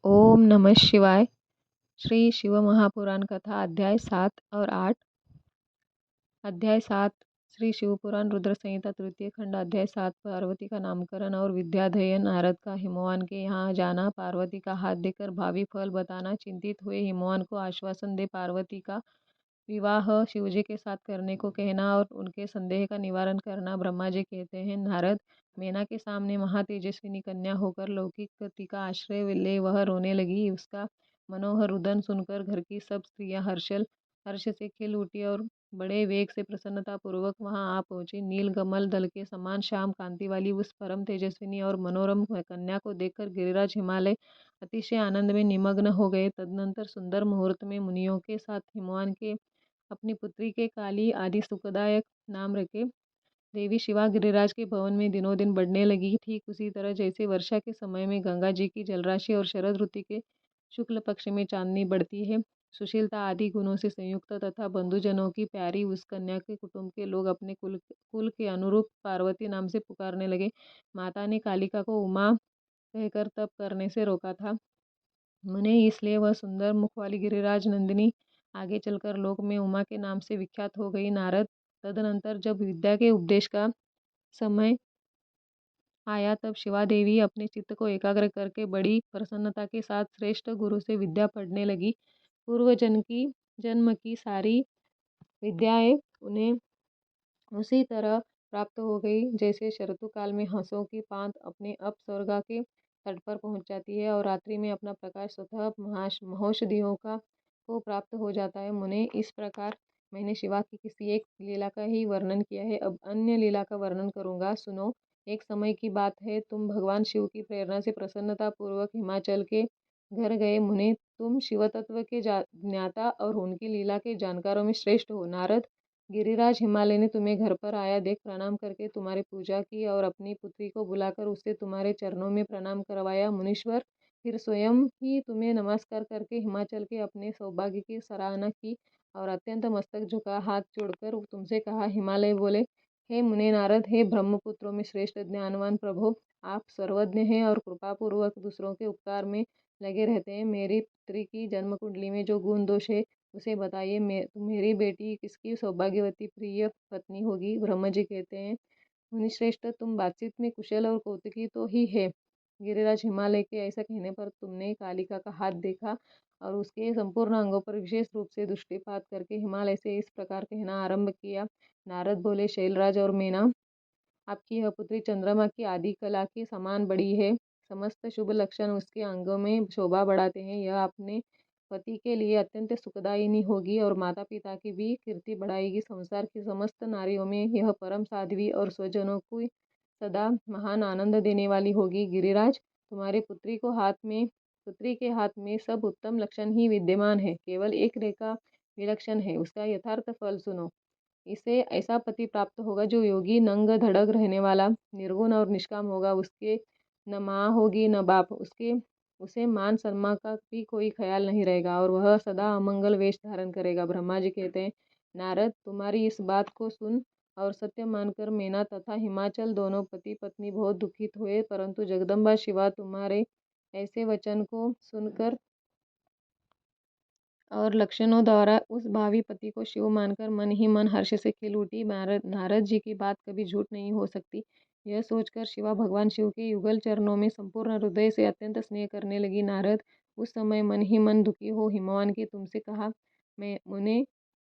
ओम नमः शिवाय। श्री शिव महापुराण कथा अध्याय 7 और 8। अध्याय 7 श्री शिवपुराण रुद्र संहिता तृतीय खंड। अध्याय 7 पार्वती का नामकरण और विद्याध्ययन। नारद का हिमवान के यहाँ जाना, पार्वती का हाथ देकर भावी फल बताना। चिंतित हुए हिमवान को आश्वासन दे पार्वती का विवाह शिवजी के साथ करने को कहना और उनके संदेह का निवारण करना। ब्रह्मा जी कहते हैं, नारद, मैना के सामने महातेजस्विनी कन्या होकर लौकिक पति का आश्रय ले वह रोने लगी। उसका मनोहर रुदन सुनकर घर की सब स्त्रियां हर्ष से खिल उठी और बड़े वेग से प्रसन्नता पूर्वक वहां आ पहुंची। नील कमल दल के समान श्याम कांति वाली उस परम तेजस्विनी और मनोरम कन्या को देखकर गिरिराज हिमालय अतिशय आनंद में निमग्न हो गए। तदनंतर सुंदर मुहूर्त में मुनियों के साथ हिमवान के अपनी पुत्री के काली आदि सुखदायक नाम रखे। देवी शिवा गिरिराज के भवन में दिनों दिन बढ़ने लगी। ठीक उसी तरह जैसे वर्षा के समय में गंगा जी की जलराशि और शरद ऋतु के शुक्ल पक्ष में चांदनी बढ़ती है। सुशीलता आदि गुणों से संयुक्त तथा बंधुजनों की प्यारी उस कन्या के कुटुंब के लोग अपने कुल के अनुरूप पार्वती नाम से पुकारने लगे। माता ने कालिका को उमा कहकर तप करने से रोका था। मुने इसलिए वह सुंदर मुख वाली गिरिराज नंदिनी आगे चलकर लोक में उमा के नाम से विख्यात हो गई। नारद, तदनंतर जब विद्या के उपदेश का समय आया तब शिवा देवी अपने चित्त को एकाग्र करके बड़ी प्रसन्नता के साथ श्रेष्ठ गुरु से विद्या पढ़ने लगी। पूर्व जन्म की सारी विद्याएं उन्हें उसी तरह प्राप्त हो गई जैसे शरतु काल में हंसों की पांत अपने अपस्वर्गा के तट पर पहुंच जाती है और रात्रि में अपना प्रकाश स्वतः महौषधियों का को प्राप्त हो जाता है। मुने, इस प्रकार मैंने शिवा की किसी एक लीला का ही वर्णन किया है, अब अन्य लीला का वर्णन करूंगा, सुनो। एक समय की बात है, तुम भगवान शिव की प्रेरणा से प्रसन्नता पूर्वक हिमाचल के घर गए। मुने, तुम शिव तत्व के ज्ञाता और उनकी लीला के जानकारों में श्रेष्ठ हो। नारद, गिरिराज हिमालय ने तुम्हें घर पर आया देख प्रणाम करके तुम्हारी पूजा की और अपनी पुत्री को बुलाकर उससे तुम्हारे चरणों में प्रणाम करवाया। मुनीश्वर फिर स्वयं ही तुम्हें नमस्कार करके हिमाचल के अपने सौभाग्य की सराहना की और अत्यंत मस्तक झुका हाथ जोड़कर तुमसे कहा। हिमालय बोले, हे मुने नारद, हे ब्रह्मपुत्रों में श्रेष्ठ ज्ञानवान प्रभु, आप सर्वज्ञ हैं और कृपापूर्वक दूसरों के उपकार में लगे रहते हैं। मेरी पुत्री की जन्म कुंडली में जो गुण दोष है उसे बताइए। मेरी बेटी किसकी सौभाग्यवती प्रिय पत्नी होगी? ब्रह्मा जी कहते हैं, मुनिश्रेष्ठ, तुम बातचीत में कुशल और कौतुकी तो ही है। गिरिराज हिमालय के ऐसा कहने पर तुमने कालिका का हाथ देखा और उसके संपूर्ण अंगों पर विशेष रूप से दृष्टिपात करके हिमालय से इस प्रकार कहना आरंभ किया। नारद बोले, शैलराज और मैना, आपकी यह पुत्री चंद्रमा की आदि कला के समान बड़ी है। समस्त शुभ लक्षण उसके अंगों में शोभा बढ़ाते हैं। यह अपने पति के लिए अत्यंत सुखदायिनी होगी और माता पिता की भी कीर्ति बढ़ाएगी। संसार की समस्त नारियों में यह परम साध्वी और स्वजनों को सदा महान आनंद देने वाली होगी। गिरिराज, तुम्हारी पुत्री के हाथ में सब उत्तम लक्षण ही विद्यमान है, केवल एक रेखा विलक्षण है। उसका यथार्थ फल सुनो। इसे ऐसा पति प्राप्त होगा जो योगी, नंग धड़ग रहने वाला, निर्गुण और निष्काम होगा। उसके न माँ होगी न बाप, उसे मान सम्मान का भी कोई ख्याल नहीं रहेगा और वह सदा अमंगल वेश धारण करेगा। ब्रह्मा जी कहते हैं, नारद, तुम्हारी इस बात को सुन और सत्य मानकर मैना तथा हिमाचल दोनों पति पत्नी बहुत दुखित हुए, परंतु जगदम्बा शिवा तुम्हारे ऐसे वचन को सुनकर और लक्षणों द्वारा उस भावी पति को शिव मानकर मन ही मन हर्ष से खिल उठी। नारद जी की बात कभी झूठ नहीं हो सकती। यह सोचकर शिवा भगवान शिव के युगल चरणों में संपूर्ण हृदय से अत्यंत स्नेह करने लगी। नारद, उस समय मन ही मन दुखी हो हिमवान के तुमसे कहा, मैं मुने,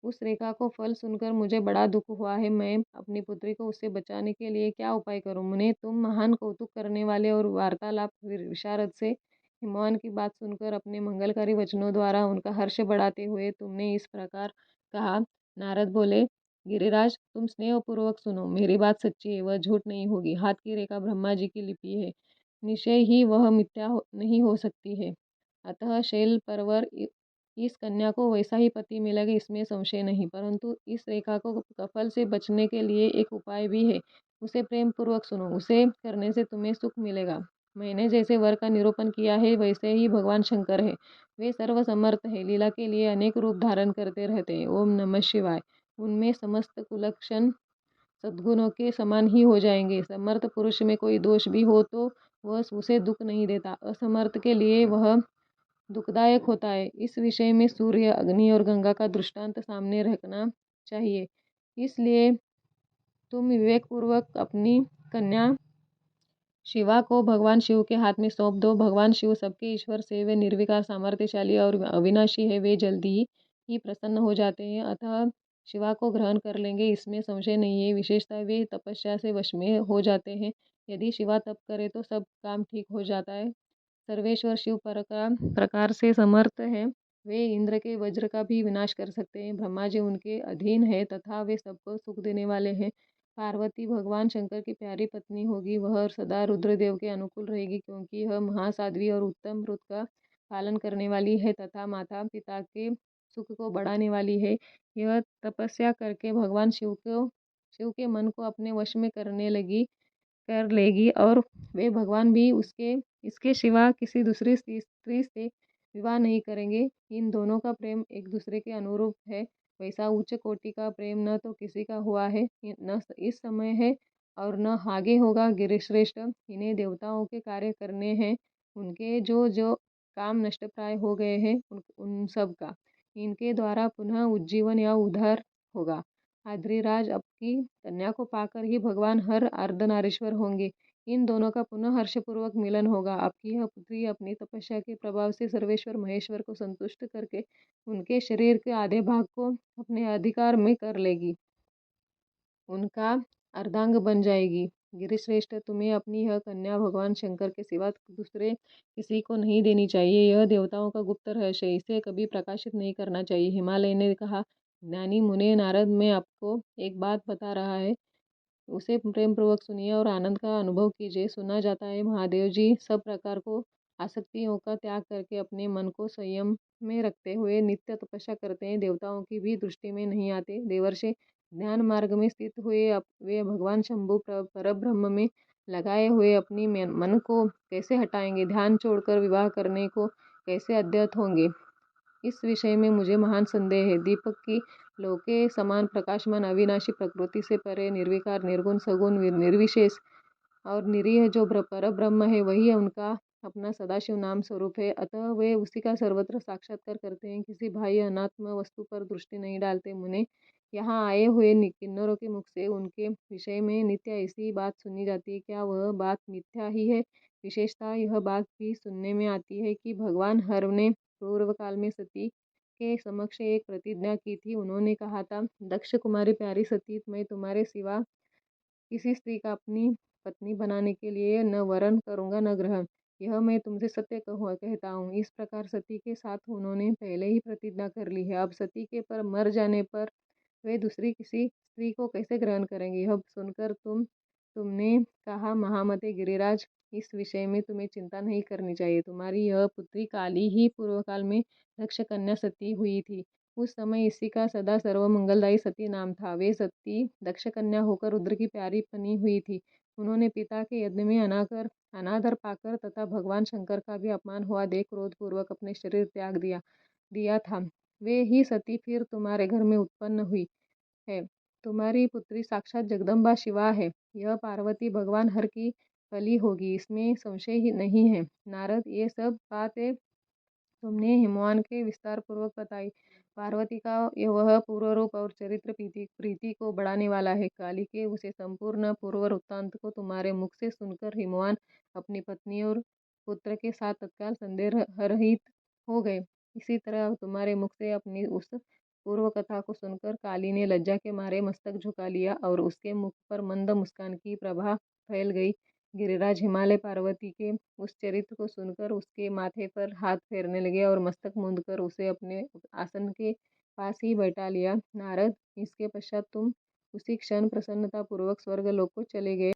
उस रेखा को फल सुनकर मुझे बड़ा दुख हुआ है। मैं अपनी पुत्री को उससे बचाने के लिए क्या उपाय करूं? मुने, तुम महान कौतुक करने वाले और वार्तालाप विशारद से हिमवान की बात सुनकर अपने मंगलकारी वचनों द्वारा उनका हर्ष बढ़ाते हुए तुमने इस प्रकार कहा। नारद बोले, गिरिराज, तुम स्नेहपूर्वक सुनो, मेरी बात सच्ची है, वह झूठ नहीं होगी। हाथ की रेखा ब्रह्मा जी की लिपि है, निश्चय ही वह नहीं हो सकती है। अतः शैल परवर इस कन्या को वैसा ही पति मिलेगा, इसमें संशय नहीं। परंतु इस रेखा को कफल से बचने के लिए एक उपाय भी है, उसे प्रेम पूर्वक सुनो, उसे करने से तुम्हें सुख मिलेगा। मैंने जैसे वर का निरूपण किया है वैसे ही भगवान शंकर है, वे सर्वसमर्थ है, लीला के लिए अनेक रूप धारण करते रहते हैं। ओम नमः शिवाय। उनमें समस्त कुलक्षण सद्गुणों के समान ही हो जाएंगे। समर्थ पुरुष में कोई दोष भी हो तो वह उसे दुख नहीं देता। असमर्थ के लिए वह दुखदायक होता है। इस विषय में सूर्य, अग्नि और गंगा का दृष्टांत सामने रखना चाहिए। इसलिए तुम विवेकपूर्वक अपनी कन्या शिवा को भगवान शिव के हाथ में सौंप दो। भगवान शिव सबके ईश्वर से वे निर्विकार, सामर्थ्यशाली और अविनाशी है। वे जल्दी ही प्रसन्न हो जाते हैं, अतः शिवा को ग्रहण कर लेंगे, इसमें संशय नहीं है। विशेषतः वे तपस्या से वश में हो जाते हैं। यदि शिवा तप करे तो सब काम ठीक हो जाता है। सर्वेश्वर शिव प्रकार से समर्थ है। वे इंद्र के वज्र का भी विनाश कर सकते हैं। ब्रह्मा जी उनके अधीन है तथा वे सबको सुख देने वाले हैं। पार्वती भगवान शंकर की प्यारी पत्नी होगी। वह सदा रुद्रदेव के अनुकूल रहेगी, क्योंकि यह महासाध्वी और उत्तम व्रत का पालन करने वाली है तथा माता पिता के सुख को बढ़ाने वाली है। यह तपस्या करके भगवान शिव के मन को अपने वश में कर लेगी और वे भगवान भी इसके सिवा किसी दूसरी स्त्री से विवाह नहीं करेंगे। इन दोनों का प्रेम एक दूसरे के अनुरूप है। वैसा उच्च कोटि का प्रेम न तो किसी का हुआ है, न इस समय है और न आगे होगा। गिरिश्रेष्ठ, इन्हें देवताओं के कार्य करने हैं। उनके जो जो काम नष्ट प्राय हो गए हैं उन सब का इनके द्वारा पुनः उज्जीवन या उद्धार होगा। आद्रिराज, आपकी कन्या को पाकर ही भगवान हर अर्धनारीश्वर होंगे। इन दोनों का पुनः हर्षपूर्वक मिलन होगा। आपकी यह पुत्री अपनी तपस्या के प्रभाव से सर्वेश्वर महेश्वर को संतुष्ट करके उनके शरीर के आधे भाग को अपने अधिकार में कर लेगी, उनका अर्धांग बन जाएगी। गिरिश्रेष्ठ, तुम्हें अपनी यह कन्या भगवान शंकर के सिवा दूसरे किसी को नहीं देनी चाहिए। यह देवताओं का गुप्त रहस्य है, इसे कभी प्रकाशित नहीं करना चाहिए। हिमालय ने कहा, ज्ञानी मुने नारद, मैं आपको एक बात बता रहा है, उसे प्रेम पूर्वक सुनिए और आनंद का अनुभव कीजिए। सुना जाता है महादेव जी सब प्रकार को आसक्तियों का त्याग करके अपने मन को संयम में रखते हुए नित्य तपस्या करते हैं। देवताओं की भी दृष्टि में नहीं आते। देवर्षि ध्यान मार्ग में स्थित हुए वे भगवान शंभु परब्रह्म में लगाए हुए अपनी मन को कैसे हटाएंगे? ध्यान छोड़कर विवाह करने को कैसे अद्यत होंगे? इस विषय में मुझे महान संदेह है। दीपक की लौ के समान प्रकाशमान, अविनाशी, प्रकृति से परे, निर्विकार, निर्गुण, सगुण, निर्विशेष और निरीह जो पर ब्रह्म है, वही उनका अपना सदाशिव नाम स्वरूप है। अतः वे उसी का सर्वत्र साक्षात्कार करते हैं, किसी बाह्य अनात्म वस्तु पर दृष्टि नहीं डालते। मुने, यहाँ आए हुए किन्नरों के मुख से उनके विषय में नित्य ऐसी बात सुनी जाती है, क्या वह बात मिथ्या ही है? विशेषतः यह बात भी सुनने में आती है कि भगवान हर ने पूर्व काल में सती के समक्ष एक प्रतिज्ञा की थी। उन्होंने कहा था, दक्ष कुमारी प्यारी सती, मैं तुम्हारे सिवा किसी स्त्री का अपनी पत्नी बनाने के लिए न वरण करूंगा न ग्रहण। यह मैं तुमसे सत्य कहता हूँ। इस प्रकार सती के साथ उन्होंने पहले ही प्रतिज्ञा कर ली है। अब सती के पर मर जाने पर वे दूसरी किसी स्त्री को कैसे ग्रहण करेंगे? यह सुनकर तुमने कहा, महामते गिरिराज, इस विषय में तुम्हें चिंता नहीं करनी चाहिए। तुम्हारी यह पुत्री काली ही पूर्व काल में दक्ष कन्या सती हुई थी। उस समय इसी का सदा सर्वमंगलदायी सती नाम था। वे सती दक्ष कन्या होकर रुद्र की प्यारी बनी हुई थी। उन्होंने पिता के यज्ञ में अनादर पाकर तथा भगवान शंकर का भी अपमान हुआ देख क्रोध पूर्वक अपने शरीर त्याग दिया था। वे ही सती फिर तुम्हारे घर में उत्पन्न हुई है। तुम्हारी पुत्री साक्षात जगदम्बा शिवा है। यह पार्वती भगवान हर की कली होगी, इसमें संशय ही नहीं है। नारद, ये सब बातें तुमने हिमवान के विस्तार पूर्वक बताई। पार्वती का वह पूर्व रूप और चरित्र प्रीति को बढ़ाने वाला है। काली के उसे संपूर्ण पूर्व वृत्तांत को तुम्हारे मुख से सुनकर हिमवान अपनी पत्नी और पुत्र के साथ तत्काल संदेह रहित हो गए। इसी तरह तुम्हारे मुख से अपनी उस पूर्व कथा को सुनकर काली ने लज्जा के मारे मस्तक झुका लिया और उसके मुख पर मंद मुस्कान की प्रभा फैल गई। गिरिराज, हिमालय पार्वती के उस चरित्र को सुनकर उसके माथे पर हाथ फेरने लगे और मस्तक मूंदकर उसे अपने आसन के पास ही बैठा लिया। नारद, इसके पश्चात तुम उसी क्षण प्रसन्नता पूर्वक स्वर्ग लोक को चले गए।